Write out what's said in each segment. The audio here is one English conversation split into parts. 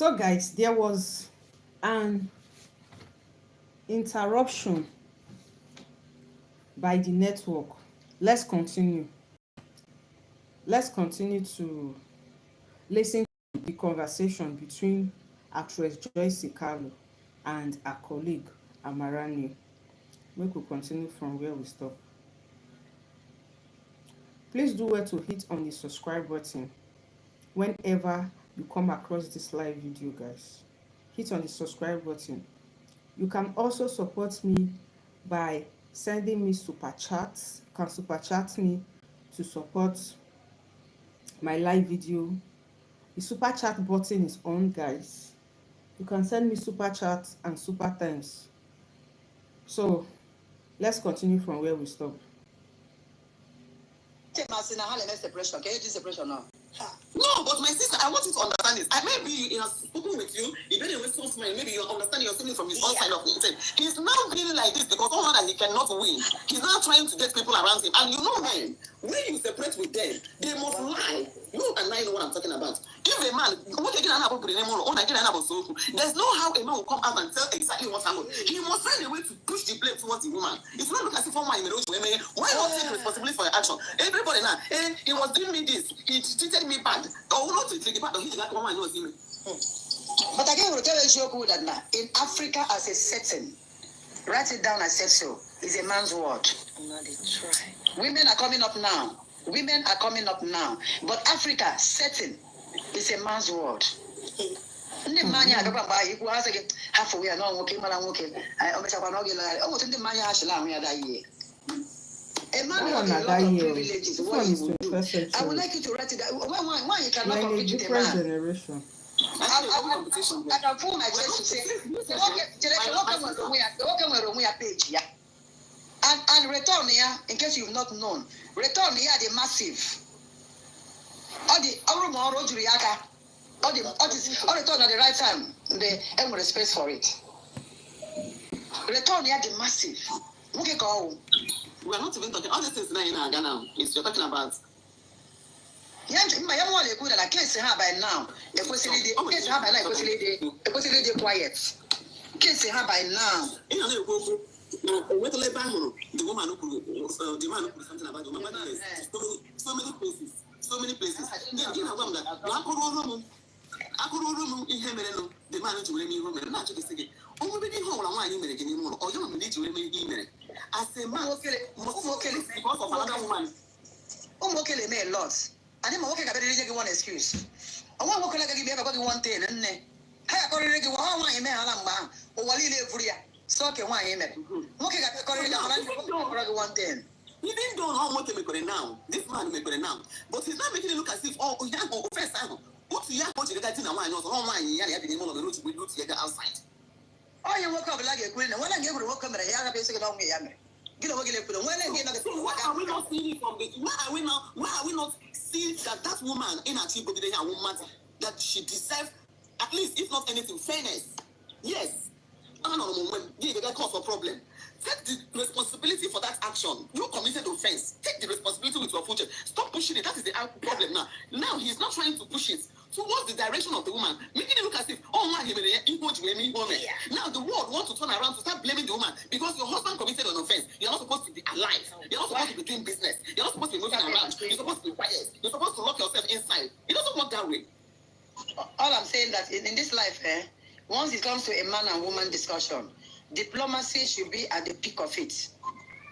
So, guys, there was an interruption by the network. Let's continue. Let's continue to listen to the conversation between actress Joyce Kalu and her colleague Amaranne. We could continue from where we stop. Please do well to hit on the subscribe button whenever you come across this live video, guys. Hit on the subscribe button. You can also support me by sending me super chats. You can super chat me to support my live video. The super chat button is on, guys. You can send me super chats and super thanks. So let's continue from where we stop. Separation. Can you do separation now? No, but my sister, I want you to understand this. Maybe he has spoken with you, he made a response, maybe you understand you're feeling from his own side of it. He's now feeling like this because all that he cannot win. He's now trying to get people around him. And you know, man, when you separate with them, they must lie. You and I know what I'm talking about. If a man, there's no how a man will come out and tell exactly what happened. He must find a way to push the blame towards the woman. It's not look as if why not take responsibility for your action? Everybody now, he was doing me this, he treated me bad. Or not to take it bad, or he did not know him. But again, we'll tell you that now, in Africa as a setting, write it down as said so, is a man's word. Women are coming up now. Women are coming up now. But Africa, setting, is a man's word. Ndị mmanya adọkwa mgbe anyị ikwu ha sị gị hafụ ya na nwoke mara nwoke omechakwa na oge lagharị ọnwụtụ ndị mmanya ha chịla ahụ ya da ihe. A man with a lot of privileges, what he would do. I would like you to write it down. Why you cannot compete with a man? Generation. I can pull my chest to say, page, yeah. And return here, in case you've not known, return here the massive. All the return at the right time, the M respect for it. Return here the massive. Okay, go. We are not even talking. All these things now in Ghana is you're talking about. Yeah, my young one good. I can't say her by now. The question is, can't say her by now. The question is quiet. Can't say her by now. Wait till the woman who the man who put something about the woman. So many places. Then you know that I could in him the man who will me home and not to the city. Oh, we didn't hold on why you make any more, or you need to remain email. I say, man, because of another woman. Okay, may loss. I didn't work at the one excuse. I want to look like you ever got one thing, and then I got a regular one email along, or while you live for you. So, okay, one email. Looking at the corridor, one thing. He didn't know how much to make it now. This man make it now. But he's not making it look as if, oh, young or first time. What's the young coach in the guy in a wine or one year at the moment of the route we do together outside? Oh, you woke up like a queen, and when I gave her a welcome, I have basically on me. Get over here, put away again. Why are we not seeing from the why are we not seeing that woman in a cheap woman that she deserves at least, if not anything, fairness? Yes. I don't know when you get cause for problem. Take the responsibility for that action. You committed offense. Take the responsibility with your future. Stop pushing it. That is the problem now. Now he's not trying to push it towards the direction of the woman, making it look as if, oh man, he made me woman. Now the world wants to turn around to start blaming the woman because your husband committed an offense. You're not supposed to be alive. You're not supposed to be doing business. You're not supposed to be moving around. You're supposed to be quiet. You're supposed to lock yourself inside. It doesn't work that way. All I'm saying that in this life, once it comes to a man and woman discussion, diplomacy should be at the peak of it.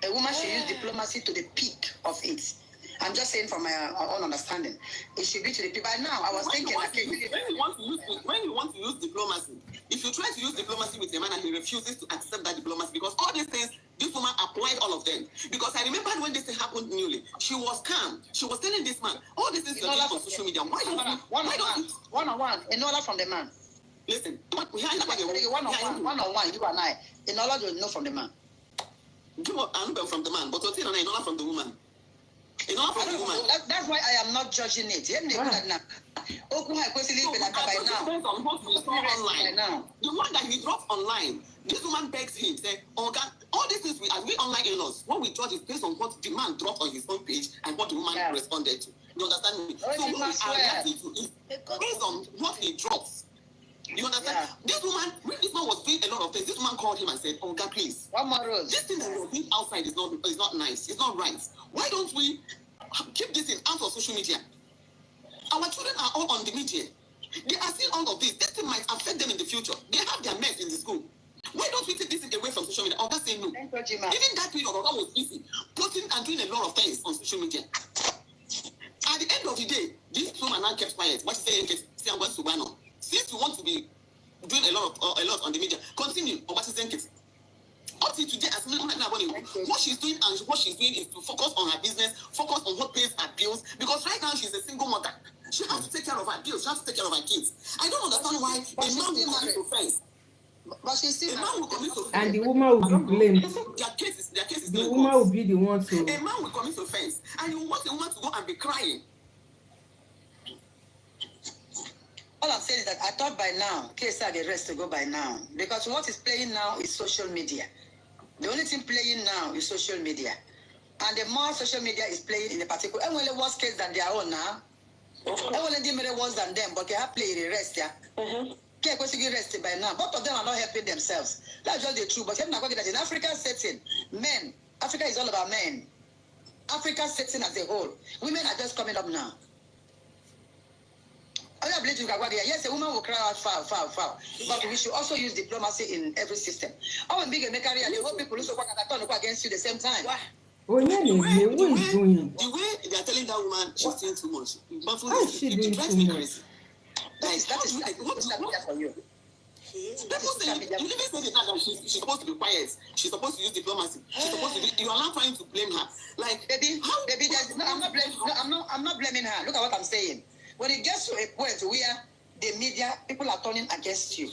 A woman should use diplomacy to the peak of it. I'm just saying from my own understanding. It should be to the peak. By now, I was thinking... When you want to use diplomacy, if you try to use diplomacy with a man and he refuses to accept that diplomacy, because all these things, this woman applied all of them. Because I remember when this thing happened newly, she was calm. She was telling this man, all these things you're doing on social media, why don't you... One-on-one, in order from the man. Listen, one-on-one, you and I, in order to know from the man. I know from the man, but in order from the woman. In order from the woman. That's why I am not judging it. The one that he dropped online, this woman begs him, say, oh God, all these things we online in-laws. What we judge is based on what the man dropped on his own page and what the woman responded to. You understand me? So what we are reacting to is based on what he drops. You understand? Yeah. This woman, when this man was doing a lot of things, this woman called him and said, "Oh God, please. One more rose. This thing that you're doing outside is not nice. It's not right. Why don't we keep this thing out of social media? Our children are all on the media. They are seeing all of this. This thing might affect them in the future. They have their mess in the school. Why don't we take this thing away from social media?" Oga saying no. Even that period, Oga was busy posting and doing a lot of things on social media. At the end of the day, this woman now kept quiet. What she saying? Since you want to be doing a lot on the media, continue. Or what she's saying? Up to today, as what she's doing is to focus on her business, focus on what pays her bills. Because right now she's a single mother. She has to take care of her bills. She has to take care of her kids. I don't understand why a man will come into offense. But she's still and the woman will be blamed. Their case is the woman will be the one to. A man will commit offense, and you want a woman to go and be crying. All I'm saying is that I thought by now, case had the rest to go by now, because what is playing now is social media. The only thing playing now is social media, and the more social media is playing in a particular, and when the worse case than their own now, and when they made worse than them, but they have played the rest, yeah. Can't get rested by now. Both of them are not helping themselves. That's just the truth. But I'm not going to that in African setting, men, Africa is all about men. Africa setting as a whole, women are just coming up now. Yes, a woman will cry out foul. But we should also use diplomacy in every system. I will be a career. They hope people also work against you at the same time. Oh yeah, what is doing? The way they are telling that woman she's doing too much. But how is she doing too much? That is like what for you? People say you even say that she's supposed to be quiet. She's supposed to use diplomacy. She's supposed to be. You are not trying to blame her. Like baby, no, I'm not blaming her. Look at what I'm saying. When it gets to a point where the media people are turning against you,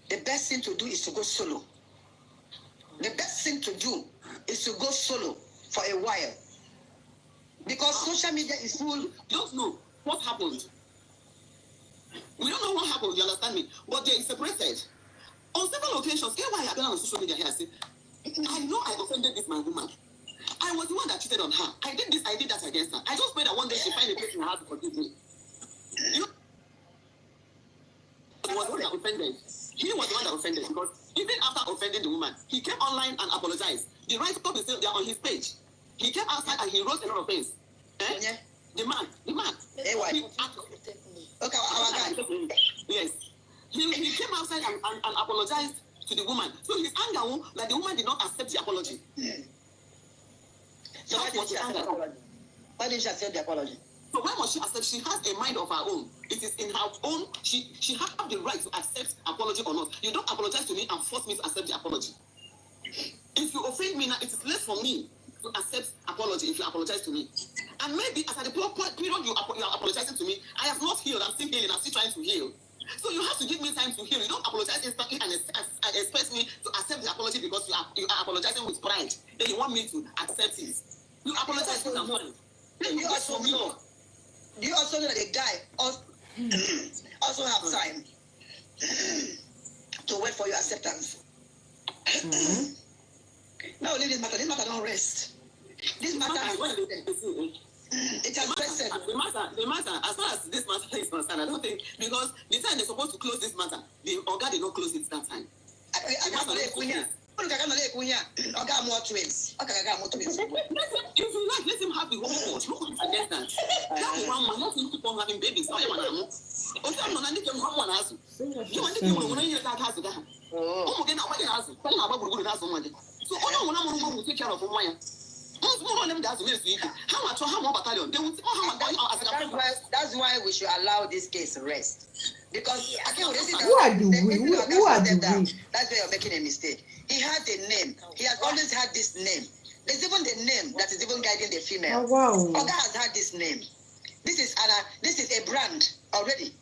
the best thing to do is to go solo. The best thing to do is to go solo for a while, because social media is full. You don't know what happened. We don't know what happened, you understand me? But they separated. On several occasions, here's why I have been on social media here. I say, I know I offended this my woman. I was the one that cheated on her. I did this, I did that against her. I just pray that one day she find a place in her heart to forgive me. You know, he was the one that offended. He was the one that offended, because even after offending the woman, he came online and apologized. The write-up is still there on his page. He came outside and he wrote a lot of things. Yeah. The man. Okay, our guy. Yes. He came outside and apologized to the woman. So his anger, like the woman did not accept the apology. So why didn't she accept the apology? Why didn't she accept the apology? So why must she accept? She has a mind of her own. It is in her own. She has the right to accept apology or not. You don't apologize to me and force me to accept the apology. If you offend me now, it is less for me to accept apology if you apologize to me. And maybe as at the period you are apologizing to me, I have not healed. I'm still healing. I'm still trying to heal. So you have to give me time to heal. You don't apologize instantly and expect me to accept the apology because you are apologizing with pride. Then you want me to accept it. You apologize to me. Then you also know. Do you also know that the guy also have time to wait for your acceptance? Mm-hmm. Now leave this matter. This matter don't rest. This matter it has rested. The matter, as far as this matter is concerned, I don't think, because the time they're supposed to close this matter, the Oga did not close it that time. If you like, let him have the whole court. Look against that. That one man, not him keep on having babies. Oh, you want to so all will take care of one. That's why we should allow this case to rest. Because who are the we? That's why you're making a mistake. He has a name. He has always had this name. There's even the name that is even guiding the female. Oh, wow. Oga has had this name. This is a brand already,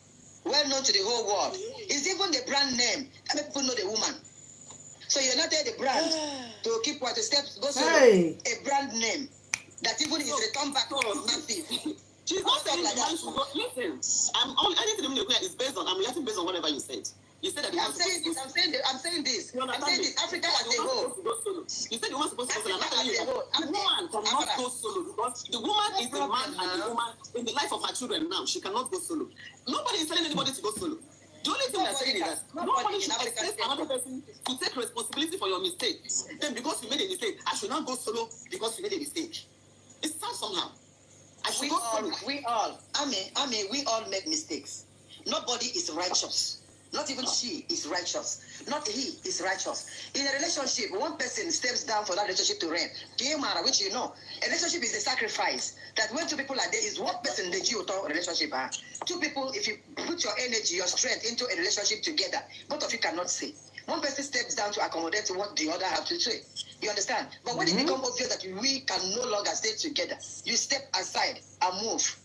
well known to the whole world. It's even the brand name that people know the woman. So you're not there the brand to keep what the steps go a brand name that even is returned back to massive. She's not saying like that. Listen, anything is based on. I'm reacting based on whatever you said. You said that I'm saying this. Africa as a whole. You said the woman supposed to go solo. I'm not telling you. The woman cannot go solo because the woman is the man and the woman in the life of her children now. She cannot go solo. Nobody is telling anybody to go solo. The only thing I'm saying is that nobody should expect another person to take responsibility for your mistake. Then because you made a mistake, I should not go solo because you made a mistake. It sounds somehow. We all make mistakes. Nobody is righteous. Not even she is righteous. Not he is righteous. In a relationship, one person steps down for that relationship to reign. Which you know, a relationship is a sacrifice. That when two people are there, is one person that you talk relationship. Two people, if you put your energy, your strength into a relationship together, both of you cannot say. One person steps down to accommodate what the other have to say. You understand? But when it becomes obvious that we can no longer stay together, you step aside and move.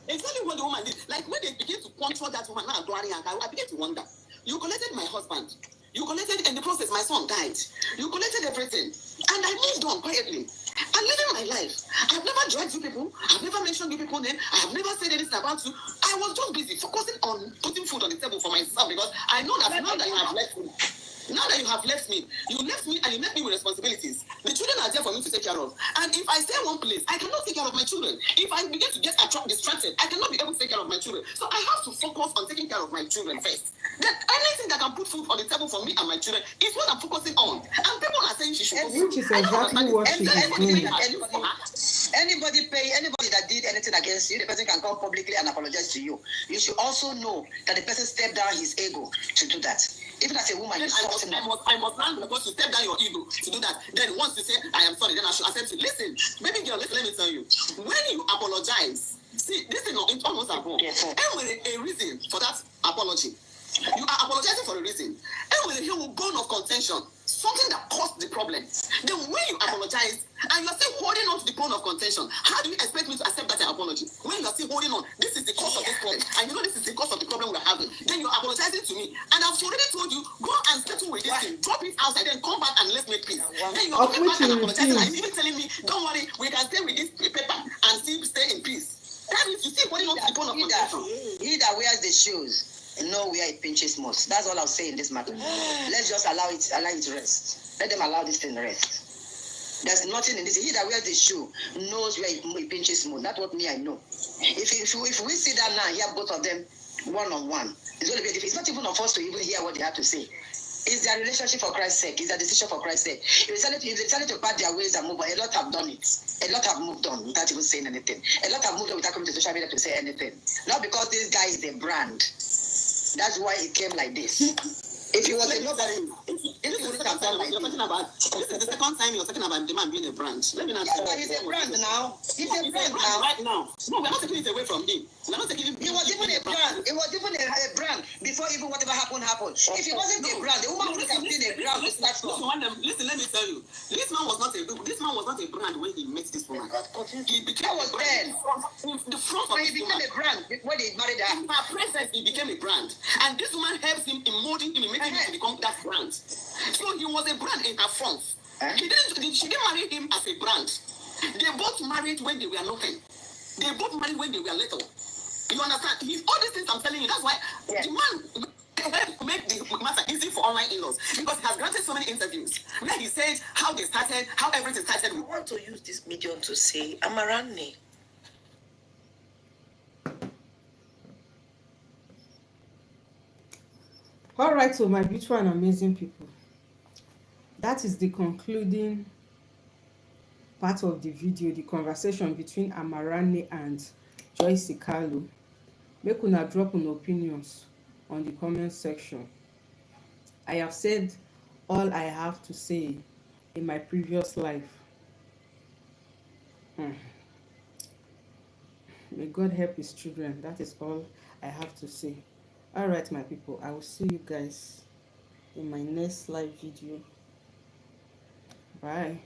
Exactly what the woman did. Like when they begin to control that woman, now I begin to wonder. You collected my husband. You collected, in the process, my son died. You collected everything. And I moved on quietly. I'm living my life. I've never dragged you people. I've never mentioned you people name. I have never said anything about you. I was just busy focusing on putting food on the table for myself because I know that now that you have left me, you left me and you left me with responsibilities. The children are there for me to take care of. And if I stay in one place, I cannot take care of my children. If I begin to get distracted, I cannot be able to take care of my children. So I have to focus on taking care of my children first. That anything that can put food on the table for me and my children is what I'm focusing on. And people are saying she should. Which is exactly what she is doing. Anybody that did anything against you, the person can come publicly and apologize to you. You should also know that the person stepped down his ego to do that. Even as a woman, I must learn because you step down your ego to do that. Then once you say, I am sorry, then I should accept it. Listen, baby girl, let me tell you. When you apologize, see, this is not, it's almost a wrong. And with a reason for that apology. You are apologizing for a reason. And with a bone of contention, something that caused the problem. Then when you apologize, and you're still holding on to the bone of contention, how do you expect me to accept that apology? When you're still holding on, this is the cause of this problem, and you know this is the cause of the problem we're having. Then you're apologizing to me, and I've already told you, go and settle with this thing, drop it outside, then come back and let's make peace. Then you're coming back and apologizing, and even telling me, don't worry, we can stay with this paper and still stay in peace. That means you still holding on to the bone of contention. He that wears the shoes know where it pinches most. That's all I'll say in this matter. Let's just allow it rest. Let them allow this thing rest. There's nothing in this. He that wears the shoe knows where it pinches most. That's what me I know. If we sit down now and hear both of them one on one, it's going to be difficult. It's not even of us to even hear what they have to say. It's their relationship for Christ's sake. It's their decision for Christ's sake. If they decided to part their ways and move on, a lot have done it. A lot have moved on without even saying anything. A lot have moved on without coming to social media to say anything. Not because this guy is a brand. That's why it came like this. If you was a nobody, this is the second time you're talking about. This is the second time you're talking about the man being a brand. Let me not. Yeah, but he's a brand now. He's a brand now. Right now. No, we're not taking it away from him. We're not taking it. He was even a brand. It was even a brand before even whatever happened. If it wasn't a brand, the woman would have been a brand. Listen, let me tell you. This man was not a brand when he met this woman. He became a brand. The front of he became a brand when they married her. In her presence, he became a brand, and this woman helps him in molding him, making him to become that brand. So he was a brand in her front. She didn't marry him as a brand. They both married when they were nothing. They both married when they were little. You understand? All these things I'm telling you, that's why the man make the matter easy for online in-laws, because he has granted so many interviews where he said how they started, how everything started. We want to use this medium to say Amaranne. All right, so my beautiful and amazing people, that is the concluding part of the video, the conversation between Amaranne and Joyce Kalu. Make una drop on opinions on the comment section. I have said all I have to say in my previous life. May God help his children. That is all I have to say. All right, my people, I will see you guys in my next live video. Bye.